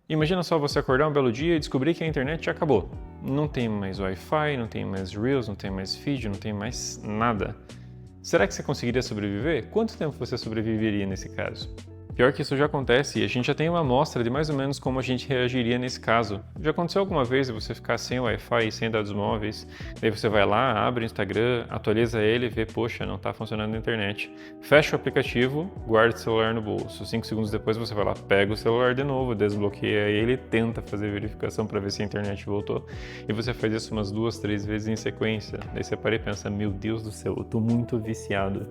Imagina só você acordar um belo dia e descobrir que a internet acabou. Não tem mais Wi-Fi, não tem mais Reels, não tem mais feed, não tem mais nada. Será que você conseguiria sobreviver? Quanto tempo você sobreviveria nesse caso? Pior que isso já acontece e a gente já tem uma amostra de mais ou menos como a gente reagiria nesse caso. Já aconteceu alguma vez de você ficar sem Wi-Fi e sem dados móveis, daí você vai lá, abre o Instagram, atualiza ele e vê, poxa, não está funcionando a internet. Fecha o aplicativo, guarda o celular no bolso. 5 segundos depois você vai lá, pega o celular de novo, desbloqueia ele, tenta fazer verificação para ver se a internet voltou. E você faz isso umas 2, 3 vezes em sequência. Daí você para e pensa, meu Deus do céu, eu tô muito viciado.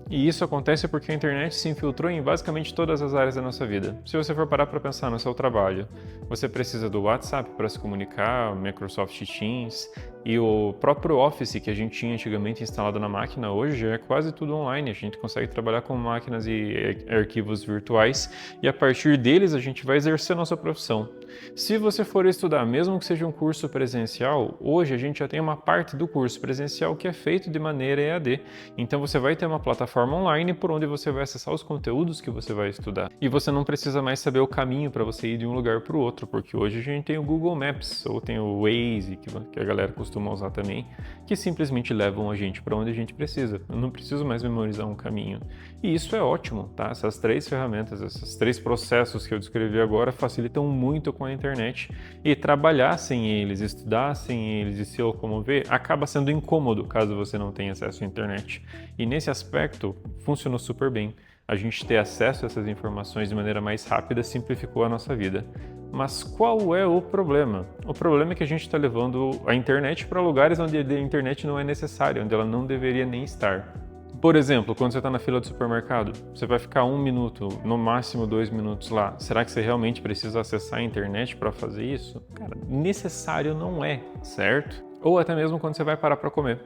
E isso acontece porque a internet se infiltrou em basicamente todas as áreas da nossa vida. Se você for parar para pensar no seu trabalho, você precisa do WhatsApp para se comunicar, o Microsoft Teams e o próprio Office que a gente tinha antigamente instalado na máquina, hoje já é quase tudo online. A gente consegue trabalhar com máquinas e arquivos virtuais e a partir deles a gente vai exercer a nossa profissão. Se você for estudar, mesmo que seja um curso presencial, hoje a gente já tem uma parte do curso presencial que é feito de maneira EAD. Então você vai ter uma plataforma online por onde você vai acessar os conteúdos que você vai estudar. E você não precisa mais saber o caminho para você ir de um lugar para o outro, porque hoje a gente tem o Google Maps ou tem o Waze, que a galera costuma usar também, que simplesmente levam a gente para onde a gente precisa. Eu não preciso mais memorizar um caminho. E isso é ótimo, tá? Essas 3 ferramentas, esses 3 processos que eu descrevi agora facilitam muito com a internet e trabalhar sem eles, estudar sem eles e se locomover acaba sendo incômodo caso você não tenha acesso à internet. E nesse aspecto, funcionou super bem. A gente ter acesso a essas informações de maneira mais rápida simplificou a nossa vida. Mas qual é o problema? O problema é que a gente está levando a internet para lugares onde a internet não é necessária, onde ela não deveria nem estar. Por exemplo, quando você está na fila do supermercado, você vai ficar 1 minuto, no máximo 2 minutos lá. Será que você realmente precisa acessar a internet para fazer isso? Cara, necessário não é, certo? Ou até mesmo quando você vai parar para comer.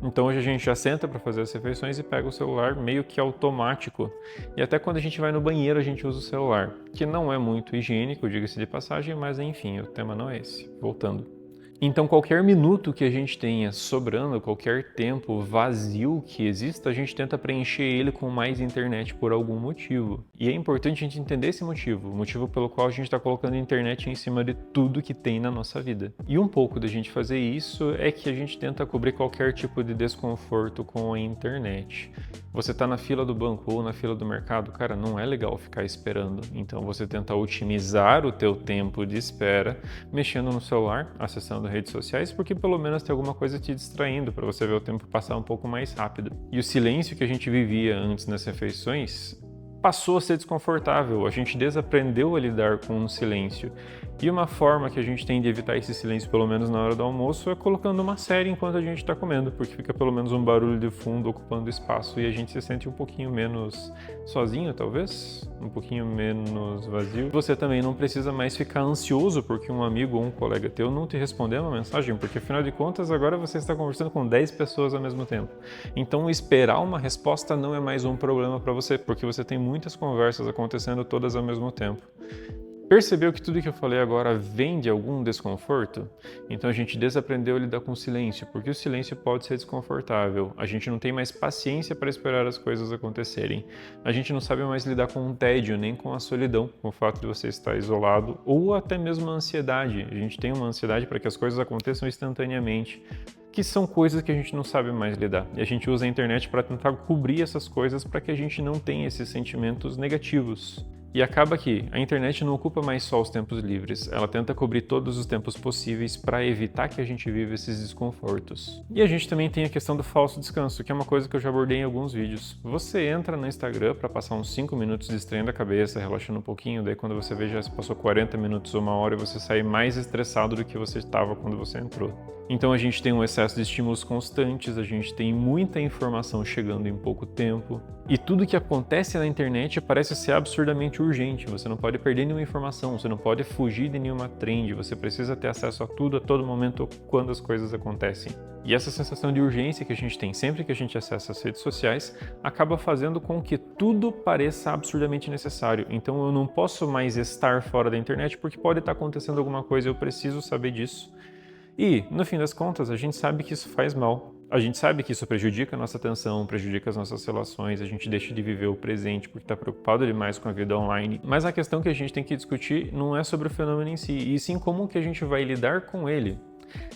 Então hoje a gente já senta para fazer as refeições e pega o celular meio que automático. E até quando a gente vai no banheiro a gente usa o celular, que não é muito higiênico, diga-se de passagem, mas enfim, o tema não é esse. Voltando. Então qualquer minuto que a gente tenha sobrando, qualquer tempo vazio que exista, a gente tenta preencher ele com mais internet por algum motivo. E é importante a gente entender esse motivo, o motivo pelo qual a gente está colocando a internet em cima de tudo que tem na nossa vida. E um pouco da gente fazer isso é que a gente tenta cobrir qualquer tipo de desconforto com a internet. Você está na fila do banco ou na fila do mercado, cara, não é legal ficar esperando. Então você tenta otimizar o teu tempo de espera mexendo no celular, acessando redes sociais, porque pelo menos tem alguma coisa te distraindo para você ver o tempo passar um pouco mais rápido. E o silêncio que a gente vivia antes nas refeições passou a ser desconfortável, a gente desaprendeu a lidar com o silêncio. E uma forma que a gente tem de evitar esse silêncio, pelo menos na hora do almoço, é colocando uma série enquanto a gente está comendo, porque fica pelo menos um barulho de fundo ocupando espaço e a gente se sente um pouquinho menos sozinho, talvez, um pouquinho menos vazio. Você também não precisa mais ficar ansioso porque um amigo ou um colega teu não te responder uma mensagem, porque afinal de contas agora você está conversando com 10 pessoas ao mesmo tempo. Então esperar uma resposta não é mais um problema para você, porque você tem muitas conversas acontecendo todas ao mesmo tempo. Percebeu que tudo que eu falei agora vem de algum desconforto? Então a gente desaprendeu a lidar com o silêncio, porque o silêncio pode ser desconfortável. A gente não tem mais paciência para esperar as coisas acontecerem. A gente não sabe mais lidar com o tédio, nem com a solidão, com o fato de você estar isolado, ou até mesmo a ansiedade. A gente tem uma ansiedade para que as coisas aconteçam instantaneamente, que são coisas que a gente não sabe mais lidar. E a gente usa a internet para tentar cobrir essas coisas para que a gente não tenha esses sentimentos negativos. E acaba que a internet não ocupa mais só os tempos livres, ela tenta cobrir todos os tempos possíveis para evitar que a gente viva esses desconfortos. E a gente também tem a questão do falso descanso, que é uma coisa que eu já abordei em alguns vídeos. Você entra no Instagram para passar uns 5 minutos distraindo a cabeça, relaxando um pouquinho, daí quando você vê já se passou 40 minutos ou 1 hora e você sai mais estressado do que você estava quando você entrou. Então a gente tem um excesso de estímulos constantes, a gente tem muita informação chegando em pouco tempo. E tudo que acontece na internet parece ser absurdamente urgente. Você não pode perder nenhuma informação, você não pode fugir de nenhuma trend, você precisa ter acesso a tudo a todo momento quando as coisas acontecem. E essa sensação de urgência que a gente tem sempre que a gente acessa as redes sociais acaba fazendo com que tudo pareça absurdamente necessário. Então eu não posso mais estar fora da internet porque pode estar acontecendo alguma coisa e eu preciso saber disso. E, no fim das contas, a gente sabe que isso faz mal. A gente sabe que isso prejudica a nossa atenção, prejudica as nossas relações, a gente deixa de viver o presente porque está preocupado demais com a vida online. Mas a questão que a gente tem que discutir não é sobre o fenômeno em si, e sim como que a gente vai lidar com ele.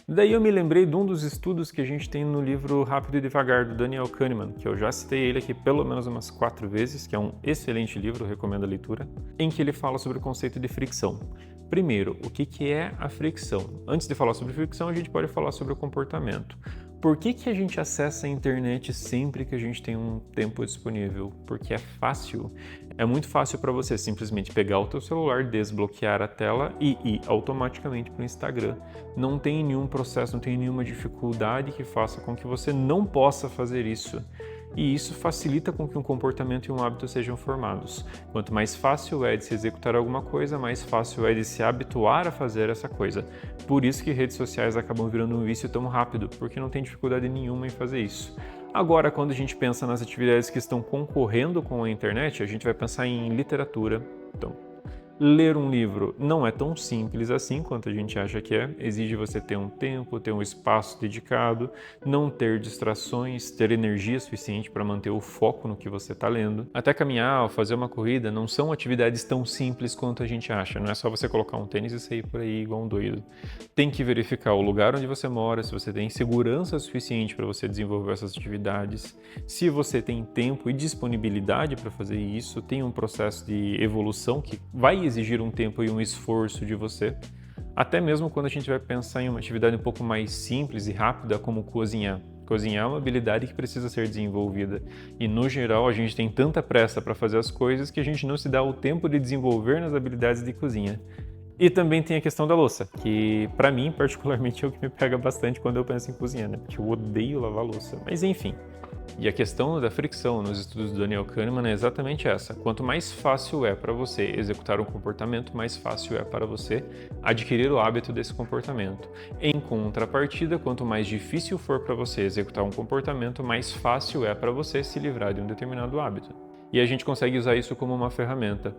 Daí eu me lembrei de um dos estudos que a gente tem no livro Rápido e Devagar, do Daniel Kahneman, que eu já citei ele aqui pelo menos umas 4 vezes, que é um excelente livro, recomendo a leitura, em que ele fala sobre o conceito de fricção. Primeiro, o que é a fricção? Antes de falar sobre fricção, a gente pode falar sobre o comportamento. Por que a gente acessa a internet sempre que a gente tem um tempo disponível? Porque é fácil. É muito fácil para você simplesmente pegar o teu celular, desbloquear a tela e ir automaticamente para o Instagram. Não tem nenhum processo, não tem nenhuma dificuldade que faça com que você não possa fazer isso. E isso facilita com que um comportamento e um hábito sejam formados. Quanto mais fácil é de se executar alguma coisa, mais fácil é de se habituar a fazer essa coisa. Por isso que redes sociais acabam virando um vício tão rápido, porque não tem dificuldade nenhuma em fazer isso. Agora, quando a gente pensa nas atividades que estão concorrendo com a internet, a gente vai pensar em literatura. Então, ler um livro não é tão simples assim quanto a gente acha que é. Exige você ter um tempo, ter um espaço dedicado, não ter distrações, ter energia suficiente para manter o foco no que você está lendo. Até caminhar ou fazer uma corrida não são atividades tão simples quanto a gente acha. Não é só você colocar um tênis e sair por aí igual um doido. Tem que verificar o lugar onde você mora, se você tem segurança suficiente para você desenvolver essas atividades, se você tem tempo e disponibilidade para fazer isso, tem um processo de evolução que vai exigir um tempo e um esforço de você. Até mesmo quando a gente vai pensar em uma atividade um pouco mais simples e rápida, como cozinhar. Cozinhar é uma habilidade que precisa ser desenvolvida. E, no geral, a gente tem tanta pressa para fazer as coisas que a gente não se dá o tempo de desenvolver nas habilidades de cozinha. E também tem a questão da louça, que para mim, particularmente, é o que me pega bastante quando eu penso em cozinhar, né? Porque eu odeio lavar louça. Mas enfim. E a questão da fricção nos estudos do Daniel Kahneman é exatamente essa. Quanto mais fácil é para você executar um comportamento, mais fácil é para você adquirir o hábito desse comportamento. Em contrapartida, quanto mais difícil for para você executar um comportamento, mais fácil é para você se livrar de um determinado hábito. E a gente consegue usar isso como uma ferramenta.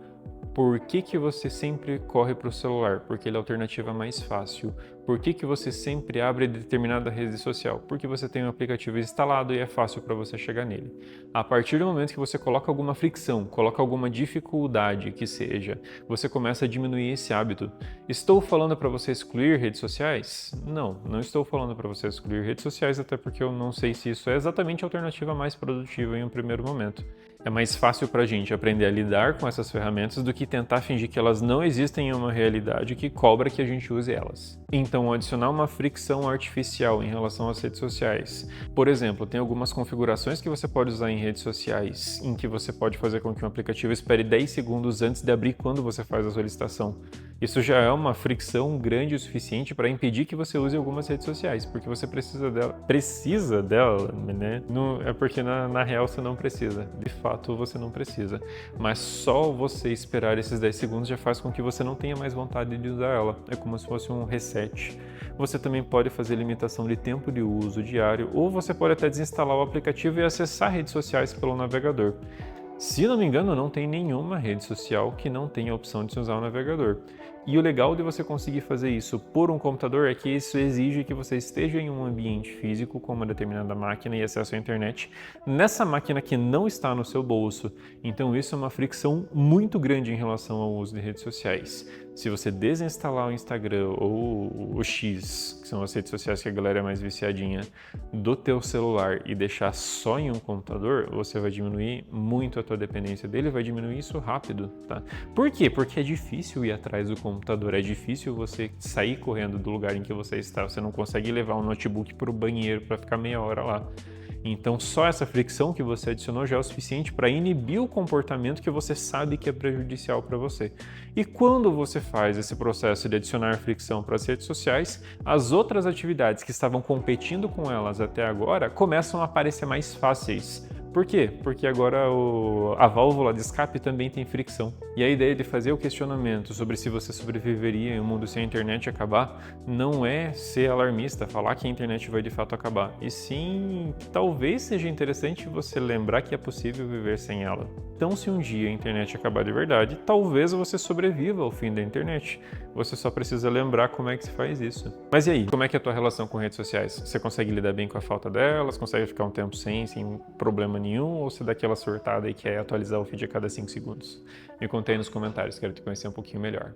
Por que você sempre corre para o celular? Porque ele é a alternativa mais fácil. Por que você sempre abre determinada rede social? Porque você tem um aplicativo instalado e é fácil para você chegar nele. A partir do momento que você coloca alguma fricção, coloca alguma dificuldade que seja, você começa a diminuir esse hábito. Estou falando para você excluir redes sociais? Não estou falando para você excluir redes sociais, até porque eu não sei se isso é exatamente a alternativa mais produtiva em um primeiro momento. É mais fácil para a gente aprender a lidar com essas ferramentas do que tentar fingir que elas não existem em uma realidade que cobra que a gente use elas. Então, adicionar uma fricção artificial em relação às redes sociais. Por exemplo, tem algumas configurações que você pode usar em redes sociais, em que você pode fazer com que um aplicativo espere 10 segundos antes de abrir quando você faz a solicitação. Isso já é uma fricção grande o suficiente para impedir que você use algumas redes sociais, porque você precisa dela, né? Não, é porque na real você não precisa. De fato, você não precisa. Mas só você esperar esses 10 segundos já faz com que você não tenha mais vontade de usar ela. É como se fosse um reset. Você também pode fazer limitação de tempo de uso diário, ou você pode até desinstalar o aplicativo e acessar redes sociais pelo navegador. Se não me engano, não tem nenhuma rede social que não tenha a opção de usar o navegador. E o legal de você conseguir fazer isso por um computador é que isso exige que você esteja em um ambiente físico com uma determinada máquina e acesso à internet nessa máquina que não está no seu bolso. Então isso é uma fricção muito grande em relação ao uso de redes sociais. Se você desinstalar o Instagram ou o X, que são as redes sociais que a galera é mais viciadinha, do teu celular e deixar só em um computador, você vai diminuir muito a tua dependência dele, vai diminuir isso rápido, tá? Por quê? Porque é difícil ir atrás do computador, é difícil você sair correndo do lugar em que você está, você não consegue levar um notebook para o banheiro para ficar meia hora lá. Então só essa fricção que você adicionou já é o suficiente para inibir o comportamento que você sabe que é prejudicial para você. E quando você faz esse processo de adicionar fricção para as redes sociais, as outras atividades que estavam competindo com elas até agora começam a parecer mais fáceis. Por quê? Porque agora a válvula de escape também tem fricção. E a ideia de fazer o questionamento sobre se você sobreviveria em um mundo sem a internet acabar não é ser alarmista, falar que a internet vai de fato acabar. E sim, talvez seja interessante você lembrar que é possível viver sem ela. Então, se um dia a internet acabar de verdade, talvez você sobreviva ao fim da internet. Você só precisa lembrar como é que se faz isso. Mas e aí? Como é que é a tua relação com redes sociais? Você consegue lidar bem com a falta delas? Consegue ficar um tempo sem problema nenhum? Ou você dá aquela surtada e quer atualizar o feed a cada 5 segundos? Me conta aí nos comentários, quero te conhecer um pouquinho melhor.